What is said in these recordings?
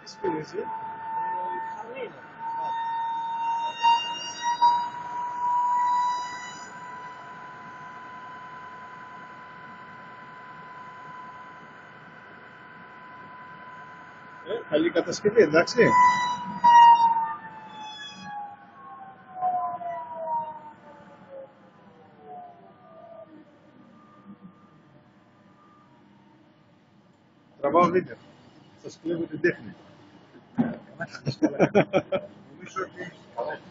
Σφυρίζει. Καλή κατασκευή, εντάξει. Τραβάω βίντεο. Σας κλέβω την τέχνη.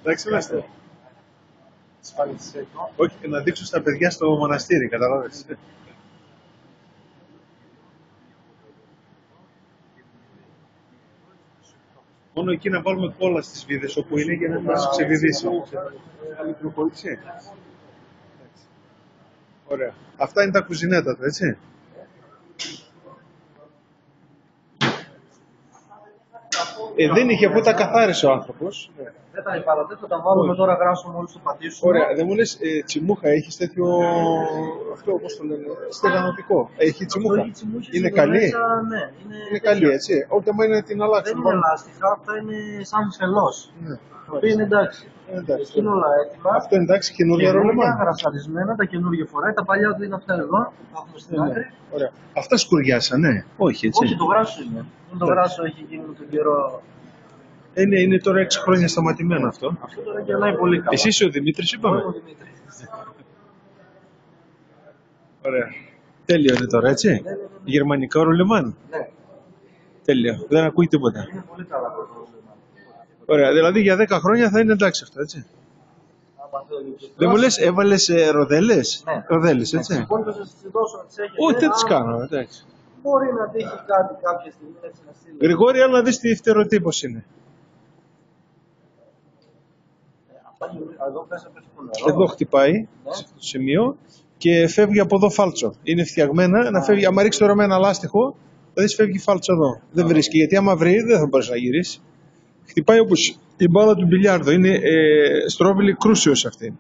Εντάξει είμαστε. Όχι, να δείξω στα παιδιά στο μοναστήρι, καταλάβες. Μόνο εκεί να βάλουμε κόλλα στις βίδες όπου είναι για να μας ξεβιδίσει. Θα μικροπολίσει. Ωραία. Αυτά είναι τα κουζινέτα του, έτσι. Δεν είχε που τα καθάρισε ο άνθρωπος. Δεν τα είπα, θα τα βάλουμε τώρα γράσο μόλις το πατήσουμε. Ωραία, δεν μου λες τσιμούχα, έχεις τέτοιο, αυτό όπως το λένε, στεγανοτικό. Έχει τσιμούχα. Είναι καλή. Μέσα, ναι, είναι καλή, έτσι. Όχι άμα είναι την αλλάξει. Δεν είναι ελάστιχα, αυτά είναι σαν φελός. Ναι. Το οποίο είναι εντάξει. Είναι όλα έτοιμα. Αυτό είναι εντάξει, καινούργια ρόλεμα. Είναι γρασαρισμένα, τα καινούργια φοράει. Τα παλιά του είναι αυτά εδώ. Ναι. Ωραία. Αυτά σκουριάσαν, ναι. Όχι, έτσι. Όχι, το γράσο είναι. Το γράσο έχει γίνει με τον καιρό. Είναι τώρα 6 χρόνια σταματημένο αυτό. Αυτό τώρα γελάει πολύ καλά. Εσύ είσαι ο Δημήτρης, είπαμε. Ο Δημήτρης. Ωραία. Τέλειο είναι τώρα, έτσι. Ναι. Γερμανικά ρολεμάν. Ναι. Τέλειο. Δεν ακούει τίποτα. Είναι πολύ καλά το ρολεμάν. Ωραία. Δηλαδή για 10 χρόνια θα είναι εντάξει αυτό, έτσι. Δεν μου λες, έβαλες ροδέλες. Ναι. Ροδέλες, έτσι. Λοιπόν, θα σας τις δώσω να τις έχετε. Όχι, δεν τις κάνω, εντάξει. Μπορεί να τύχει κάτι κάποια στιγμή έτσι να στείλει. Γρηγόρη, αλλά να δεις τι φτεροτύπος είναι. Εδώ χτυπάει, στο σημείο, και φεύγει από εδώ φάλτσο. Είναι φτιαγμένα να φεύγει. Αν ρίξει τώρα με ένα λάστιχο, θα δεις φεύγει φάλτσο εδώ. Δεν βρίσκει, γιατί άμα βρει δεν θα μπορείς να γυρίσει. Χτυπάει όπως η μπάλα του μπιλιάρδο. Είναι στρόβιλη κρούσιος αυτή.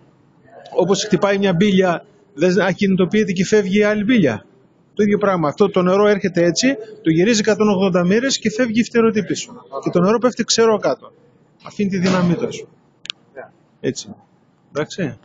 Όπως χτυπάει μια μπίλια, δεν ακινητοποιείται και φεύγει η άλλη μπίλια. Το ίδιο πράγμα. Αυτό το νερό έρχεται έτσι, το γυρίζει 180 μοίρες και φεύγει η φτερωτή πίσω. Και το νερό πέφτει ξερό κάτω. Αφήνει τη δύναμή του. Έτσι. Εντάξει.